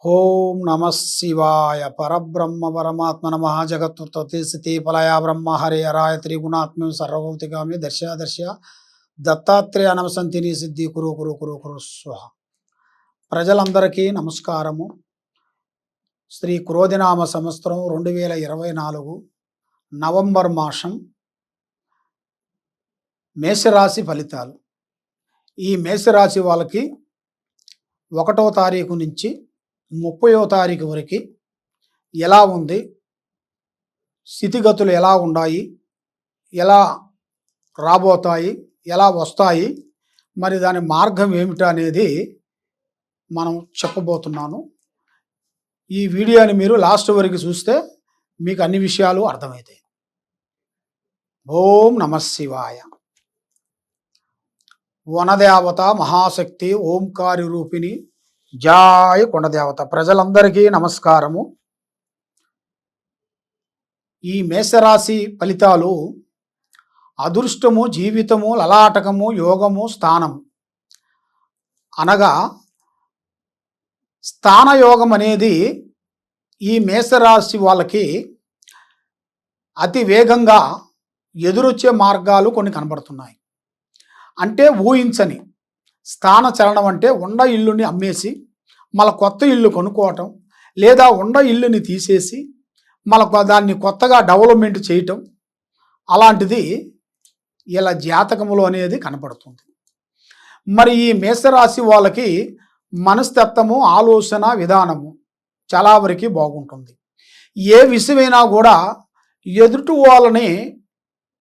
ఓం నమ శివాయ పరబ్రహ్మ పరమాత్మ నమ జగత్తుత్పత్తి స్థితి ఫలయ బ్రహ్మ హరి హరాయ త్రిగుణాత్మ సర్వభౌతికామి దర్శ దర్శ దత్తాత్రేయ నమసంతిని సిద్ధి కురు కురు కురు కురు స్వహ. ప్రజలందరికీ నమస్కారము. శ్రీ క్రోధినామ సంవత్సరం 2024 నవంబర్ మాసం మేషరాశి ఫలితాలు. ఈ మేషరాశి వాళ్ళకి 1వ తారీఖు నుంచి 30వ తారీఖు వరకు ఎలా ఉంది, స్థితిగతులు ఎలా ఉన్నాయి, ఎలా రాబోతాయి, ఎలా వస్తాయి, మరి దాని మార్గం ఏమిటి అనేది మనం చెప్పబోతున్నాను. ఈ వీడియోని మీరు లాస్ట్ వరకు చూస్తే మీకు అన్ని విషయాలు అర్థమవుతాయి. ఓం నమ శివాయ. వనదేవత మహాశక్తి ఓంకారి రూపిణి జాయ్ కొండదేవత. ప్రజలందరికీ నమస్కారము. ఈ మేషరాశి ఫలితాలు అదృష్టము, జీవితము, లలాటకము, యోగము, స్థానము అనగా స్థానయోగం అనేది ఈ మేషరాశి వాళ్ళకి అతి వేగంగా ఎదురొచ్చే మార్గాలు కొన్ని కనబడుతున్నాయి. అంటే ఊహించని స్థాన చలనం అంటే ఉన్న ఇల్లుని అమ్మేసి మళ్ళీ కొత్త ఇల్లు కొనుక్కోవటం, లేదా ఉన్న ఇల్లుని తీసేసి మళ్ళీ దాన్ని కొత్తగా డెవలప్మెంట్ చేయటం, అలాంటిది ఇలా జాతకములో అనేది కనపడుతుంది. మరి ఈ మేషరాశి వాళ్ళకి మనస్తత్వము, ఆలోచన విధానము చాలా వరకు బాగుంటుంది. ఏ విషయమైనా కూడా ఎదుటి వాళ్ళని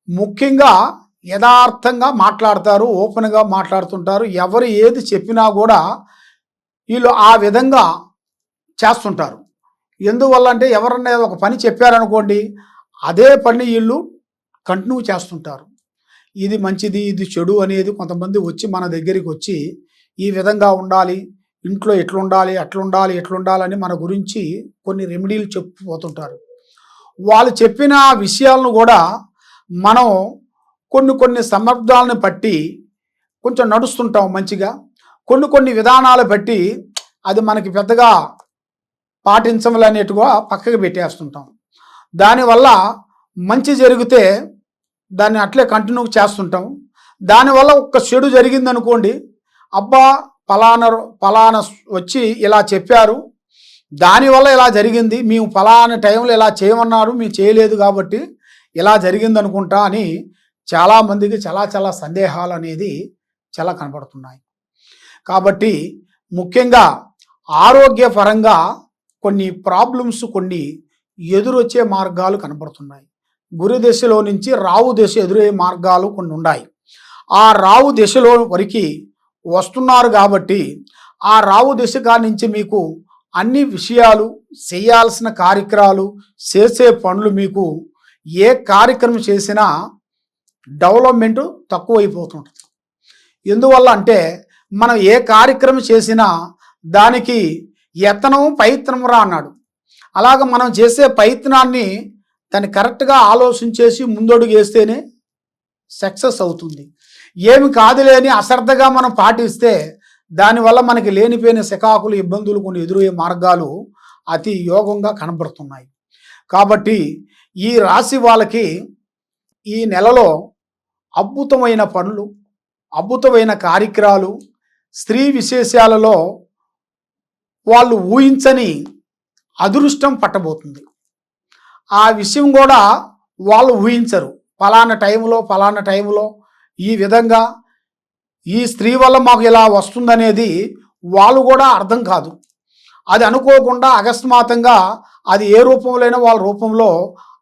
ముఖ్యంగా యథార్థంగా మాట్లాడతారు, ఓపెన్గా మాట్లాడుతుంటారు. ఎవరు ఏది చెప్పినా కూడా వీళ్ళు ఆ విధంగా చేస్తుంటారు. ఎందువల్ల అంటే ఎవరన్నా ఒక పని చెప్పారనుకోండి, అదే పని వీళ్ళు కంటిన్యూ చేస్తుంటారు. ఇది మంచిది, ఇది చెడు అనేది కొంతమంది వచ్చి మన దగ్గరికి వచ్చి ఈ విధంగా ఉండాలి, ఇంట్లో ఎట్లుండాలి, అట్లుండాలి, ఎట్లుండాలని మన గురించి కొన్ని రెమెడీలు చెప్పిపోతుంటారు. వాళ్ళు చెప్పిన విషయాలను కూడా మనం కొన్ని సందర్భాలను బట్టి కొంచెం నడుస్తుంటాం మంచిగా, కొన్ని విధానాలు బట్టి అది మనకి పెద్దగా పాటించమనేట్టుగా పక్కకి పెట్టేస్తుంటాం. దానివల్ల మంచి జరిగితే దాన్ని అట్లే కంటిన్యూ చేస్తుంటాం. దానివల్ల ఒక చెడు జరిగిందనుకోండి, అబ్బా ఫలానా వచ్చి ఇలా చెప్పారు, దానివల్ల ఇలా జరిగింది, మేము ఫలానా టైంలో ఇలా చేయమన్నారు, మేము చేయలేదు కాబట్టి ఇలా జరిగింది అనుకుంటా అని చాలామందికి చాలా సందేహాలు అనేది చాలా కనబడుతున్నాయి. కాబట్టి ముఖ్యంగా ఆరోగ్యపరంగా కొన్ని ప్రాబ్లమ్స్, కొన్ని ఎదురొచ్చే మార్గాలు కనబడుతున్నాయి. గురు దశలో నుంచి రావు దశ ఎదురయ్యే మార్గాలు కొన్ని ఉన్నాయి. ఆ రావు దశలో వరకు వస్తున్నారు కాబట్టి ఆ రావు దశ కాడి నుంచి మీకు అన్ని విషయాలు, చేయాల్సిన కార్యక్రమాలు, చేసే పనులు, మీకు ఏ కార్యక్రమం చేసినా డెవలప్మెంట్ తక్కువైపోతుంటుంది. ఎందువల్ల అంటే మనం ఏ కార్యక్రమం చేసినా దానికి యత్నం ప్రయత్నం రా అన్నాడు. అలాగ మనం చేసే ప్రయత్నాన్ని దాన్ని కరెక్ట్గా ఆలోచించేసి ముందడుగు వేస్తేనే సక్సెస్ అవుతుంది. ఏమి కాదులేని అశ్రద్ధగా మనం పాటిస్తే దానివల్ల మనకి లేనిపోయిన శకాకులు, ఇబ్బందులు కొన్ని ఎదురయ్యే మార్గాలు అతి యోగంగా కనబడుతున్నాయి. కాబట్టి ఈ రాశి వాళ్ళకి ఈ నెలలో అద్భుతమైన పనులు, అద్భుతమైన కార్యక్రమాలు, స్త్రీ విశేషాలలో వాళ్ళు ఊహించని అదృష్టం పట్టబోతుంది. ఆ విషయం కూడా వాళ్ళు ఊహించరు. ఫలానా టైంలో ఈ విధంగా ఈ స్త్రీ వల్ల మాకు ఇలా వస్తుందనేది వాళ్ళు కూడా అర్థం కాదు. అది అనుకోకుండా అకస్మాత్తుగా అది ఏ రూపంలోనైనా వాళ్ళ రూపంలో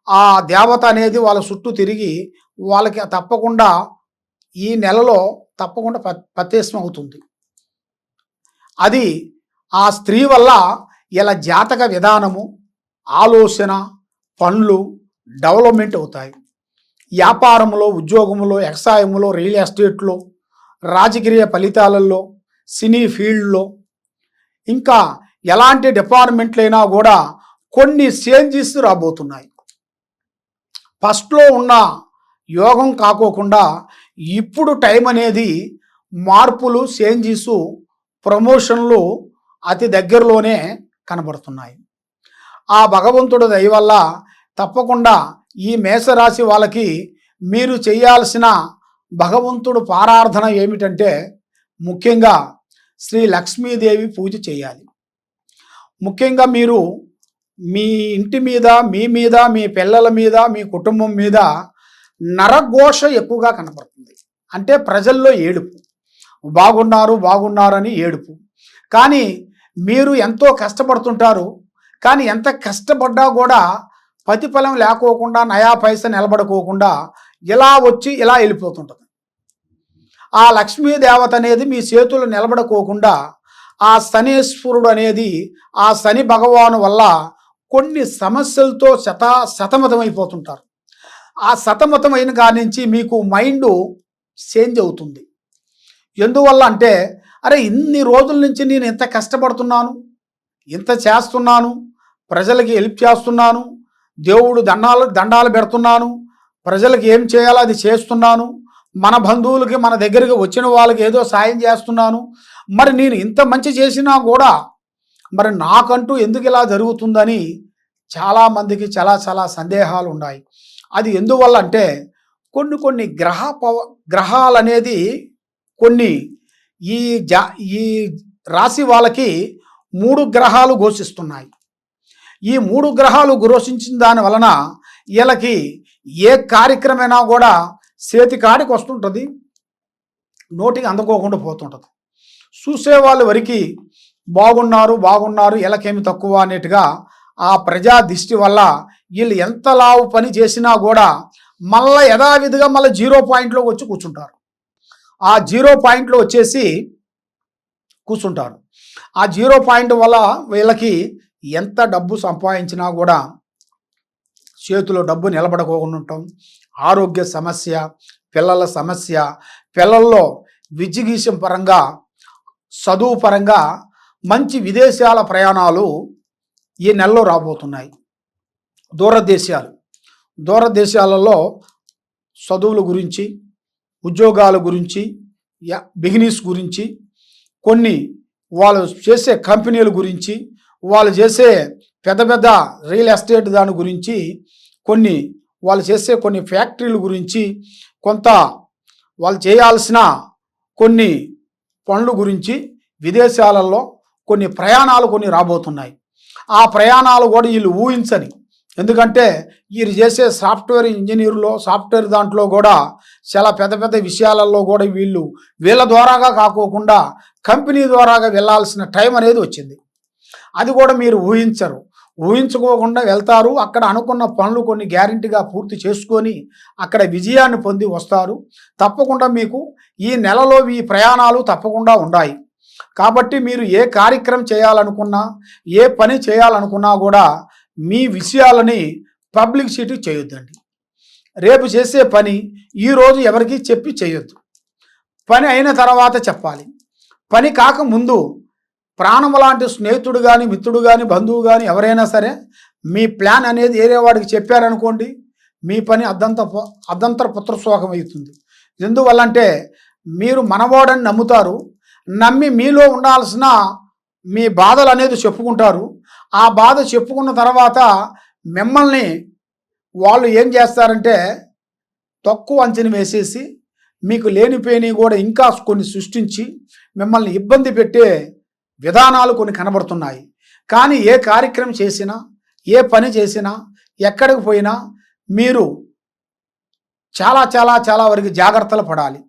ఆ దేవత అనేది వాళ్ళ చుట్టూ తిరిగి వాళ్ళకి తప్పకుండా ఈ నెలలో తప్పకుండా ప్రత్యక్షం అవుతుంది. అది ఆ స్త్రీ వల్ల ఇలా జాతక విధానము, ఆలోచన, పనులు డెవలప్మెంట్ అవుతాయి. వ్యాపారంలో, ఉద్యోగంలో, వ్యవసాయంలో, రియల్ ఎస్టేట్లో, రాజకీయ ఫలితాలలో, సినీ ఫీల్డ్లో, ఇంకా ఎలాంటి డిపార్ట్మెంట్లైనా కూడా కొన్ని చేంజెస్ రాబోతున్నాయి. ఫస్ట్లో ఉన్న యోగం కాకోకుండా ఇప్పుడు టైం అనేది మార్పులు, చేంజెస్, ప్రమోషన్లు అతి దగ్గరలోనే కనబడుతున్నాయి. ఆ భగవంతుడి దయ వల్ల తప్పకుండా ఈ మేషరాశి వాళ్ళకి మీరు చేయాల్సిన భగవంతుడు పారార్థన ఏమిటంటే ముఖ్యంగా శ్రీ లక్ష్మీదేవి పూజ చేయాలి. ముఖ్యంగా మీరు మీ ఇంటి మీద, మీ పిల్లల మీద, మీ కుటుంబం మీద నరఘోష ఎక్కువగా కనపడుతుంది. అంటే ప్రజల్లో ఏడుపు, బాగున్నారని ఏడుపు. కానీ మీరు ఎంతో కష్టపడుతుంటారు. కానీ ఎంత కష్టపడ్డా కూడా ప్రతిఫలం లేకోకుండా, నయా పైసా నిలబడుకోకుండా ఇలా వచ్చి ఇలా వెళ్ళిపోతుంటుంది. ఆ లక్ష్మీదేవత అనేది మీ చేతులు నిలబడుకోకుండా ఆ శనీశ్వరుడు అనేది, ఆ శని భగవాను వల్ల కొన్ని సమస్యలతో సతమతమైపోతుంటారు. ఆ సతమతమైన కాడి నుంచి మీకు మైండ్ చేంజ్ అవుతుంది. ఎందువల్ల అంటే, అరే ఇన్ని రోజుల నుంచి నేను ఇంత కష్టపడుతున్నాను, ఇంత చేస్తున్నాను, ప్రజలకి హెల్ప్ చేస్తున్నాను, దేవుడు దండాలు పెడుతున్నాను, ప్రజలకు ఏం చేయాలో అది చేస్తున్నాను, మన బంధువులకి మన దగ్గరికి వచ్చిన వాళ్ళకి ఏదో సాయం చేస్తున్నాను, మరి నేను ఇంత మంచి చేసినా కూడా మరి నాకంటూ ఎందుకు ఇలా జరుగుతుందని చాలామందికి చాలా సందేహాలు ఉన్నాయి. అది ఎందువల్ల అంటే కొన్ని గ్రహాలు అనేది కొన్ని ఈ రాశి వాళ్ళకి 3 గ్రహాలు ఘోషిస్తున్నాయి. ఈ 3 గ్రహాలు ఘోషించిన దాని వలన వీళ్ళకి ఏ కార్యక్రమైనా కూడా చేతికాడికి వస్తుంటుంది, నోటికి అందుకోకుండా పోతుంటుంది. చూసేవాళ్ళు వరకు బాగున్నారు వీళ్ళకేమి తక్కువ అనేట్టుగా ఆ ప్రజా దృష్టి వల్ల వీళ్ళు ఎంత లావు పని చేసినా కూడా మళ్ళీ యథావిధిగా మళ్ళీ 0 పాయింట్లో వచ్చి కూర్చుంటారు. ఆ 0 పాయింట్లో వచ్చేసి కూర్చుంటారు. ఆ 0 పాయింట్ వల్ల వీళ్ళకి ఎంత డబ్బు సంపాదించినా కూడా చేతిలో డబ్బు నిలబడకోకుండా ఉంటాం. ఆరోగ్య సమస్య, పిల్లల సమస్య, పిల్లల్లో విద్యగీషం పరంగా, చదువు పరంగా మంచి విదేశాల ప్రయాణాలు ఈ నెలలో రాబోతున్నాయి. దూరదేశాలలో చదువుల గురించి, ఉద్యోగాల గురించి, బిజినెస్ గురించి, కొన్ని వాళ్ళు చేసే కంపెనీల గురించి, వాళ్ళు చేసే పెద్ద రియల్ ఎస్టేట్ దాని గురించి, వాళ్ళు చేసే కొన్ని ఫ్యాక్టరీల గురించి, కొంత వాళ్ళు చేయాల్సిన కొన్ని పనుల గురించి విదేశాలలో కొన్ని ప్రయాణాలు రాబోతున్నాయి. ఆ ప్రయాణాలు కూడా వీళ్ళు ఊహించని, ఎందుకంటే వీరు చేసే సాఫ్ట్వేర్ ఇంజనీర్లో, సాఫ్ట్వేర్ దాంట్లో కూడా చాలా పెద్ద విషయాలలో కూడా వీళ్ళ ద్వారాగా కాకోకుండా కంపెనీ ద్వారాగా వెళ్ళాల్సిన టైం అనేది వచ్చింది. అది కూడా మీరు ఊహించుకోకుండా వెళ్తారు. అక్కడ అనుకున్న పనులు కొన్ని గ్యారెంటీగా పూర్తి చేసుకొని అక్కడ విజయాన్ని పొంది వస్తారు. తప్పకుండా మీకు ఈ నెలలో ఈ ప్రయాణాలు తప్పకుండా ఉన్నాయి. కాబట్టి మీరు ఏ కార్యక్రమం చేయాలనుకున్నా, ఏ పని చేయాలనుకున్నా కూడా మీ విషయాలని పబ్లిసిటీ చేయొద్దండి. రేపు చేసే పని ఈరోజు ఎవరికి చెప్పి చేయొద్దు. పని అయిన తర్వాత చెప్పాలి. పని కాకముందు ప్రాణం లాంటి స్నేహితుడు కానీ, మిత్రుడు కానీ, బంధువు కానీ ఎవరైనా సరే మీ ప్లాన్ అనేది వేరే వాడికి చెప్పారనుకోండి, మీ పని అర్ధంతర పుత్రశోకం అవుతుంది. ఎందువల్లంటే మీరు మనవాడని నమ్ముతారు. నమ్మి మీలో ఉండాల్సిన మీ బాధలు అనేది చెప్పుకుంటారు. ఆ బాధ చెప్పుకున్న తర్వాత మిమ్మల్ని వాళ్ళు ఏం చేస్తారంటే తక్కువ అంచనా వేసేసి మీకు లేనిపోయినవి కూడా ఇంకా కొన్ని సృష్టించి మిమ్మల్ని ఇబ్బంది పెట్టే విధానాలు కొన్ని కనబడుతున్నాయి. కానీ ఏ కార్యక్రమం చేసినా, ఏ పని చేసినా, ఎక్కడికి పోయినా మీరు చాలా వరకు జాగ్రత్తలు పడాలి.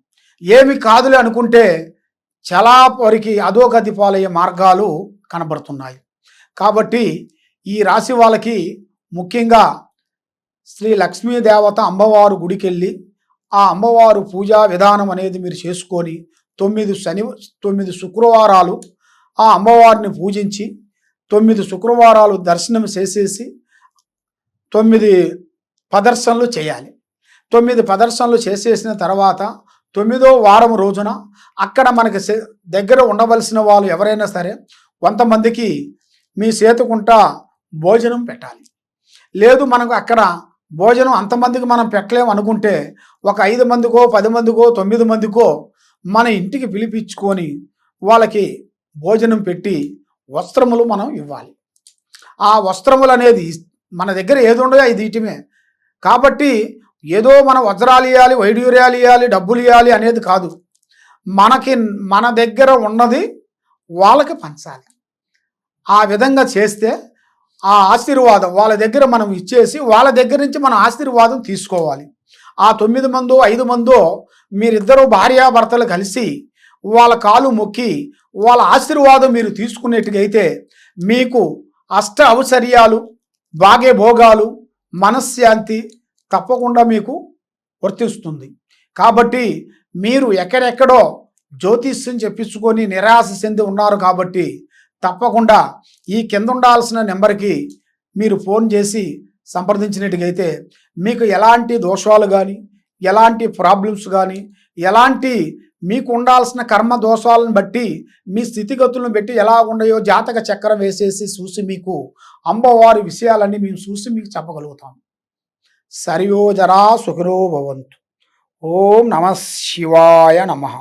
ఏమి కాదులే అనుకుంటే చాలా వరకు అధోగతి పాలయ్యే మార్గాలు కనబడుతున్నాయి. కాబట్టి ఈ రాశి వాళ్ళకి ముఖ్యంగా శ్రీ లక్ష్మీదేవత అమ్మవారు గుడికి వెళ్ళి ఆ అమ్మవారు పూజా విధానం అనేది మీరు చేసుకొని 9 శుక్రవారాలు ఆ అమ్మవారిని పూజించి 9 శుక్రవారాలు దర్శనం చేసేసి 9 ప్రదర్శనలు చేయాలి. 9 ప్రదర్శనలు చేసేసిన తర్వాత 9వ వారం రోజున అక్కడ మనకి దగ్గర ఉండవలసిన వాళ్ళు ఎవరైనా సరే కొంతమందికి మీ చేతుకుంటా భోజనం పెట్టాలి. లేదు మనకు అక్కడ భోజనం అంతమందికి మనం పెట్టలేము అనుకుంటే ఒక 5 మందికో 10 మందికో 9 మందికో మన ఇంటికి పిలిపించుకొని వాళ్ళకి భోజనం పెట్టి వస్త్రములు మనం ఇవ్వాలి. ఆ వస్త్రములు అనేది మన దగ్గర ఏది ఉండదో అది ఇయటమే. కాబట్టి ఏదో మనం వజ్రాలు ఇవ్వాలి, వైడూర్యాలు ఇవ్వాలి, డబ్బులు ఇవ్వాలి అనేది కాదు. మన దగ్గర ఉన్నది వాళ్ళకి పంచాలి. ఆ విధంగా చేస్తే ఆ ఆశీర్వాదం వాళ్ళ దగ్గర మనం ఇచ్చేసి వాళ్ళ దగ్గర నుంచి మనం ఆశీర్వాదం తీసుకోవాలి. ఆ 9 మందో 5 మందో మీరిద్దరూ భార్యాభర్తలు కలిసి వాళ్ళ కాలు మొక్కి వాళ్ళ ఆశీర్వాదం మీరు తీసుకునేట్టుగైతే మీకు అష్ట ఔషర్యాలు, భాగ్య భోగాలు, మనశ్శాంతి తప్పకుండా మీకు వర్తిస్తుంది. కాబట్టి మీరు ఎక్కడెక్కడో జ్యోతిష్యం చెప్పించుకొని నిరాశ చెంది ఉన్నారు కాబట్టి తప్పకుండా ఈ కింద ఉండాల్సిన నెంబర్కి మీరు ఫోన్ చేసి సంప్రదించినట్టుగైతే మీకు ఎలాంటి దోషాలు కానీ, ఎలాంటి ప్రాబ్లమ్స్ కానీ, ఎలాంటి మీకు ఉండాల్సిన కర్మ దోషాలను బట్టి మీ స్థితిగతులను బట్టి ఎలా ఉన్నాయో జాతక చక్రం వేసేసి చూసి మీకు అమ్మవారి విషయాలన్నీ మేము చూసి మీకు చెప్పగలుగుతాం. సర్వో జరా సుఖినో భవంతు. ఓం నమః శివాయ నమః.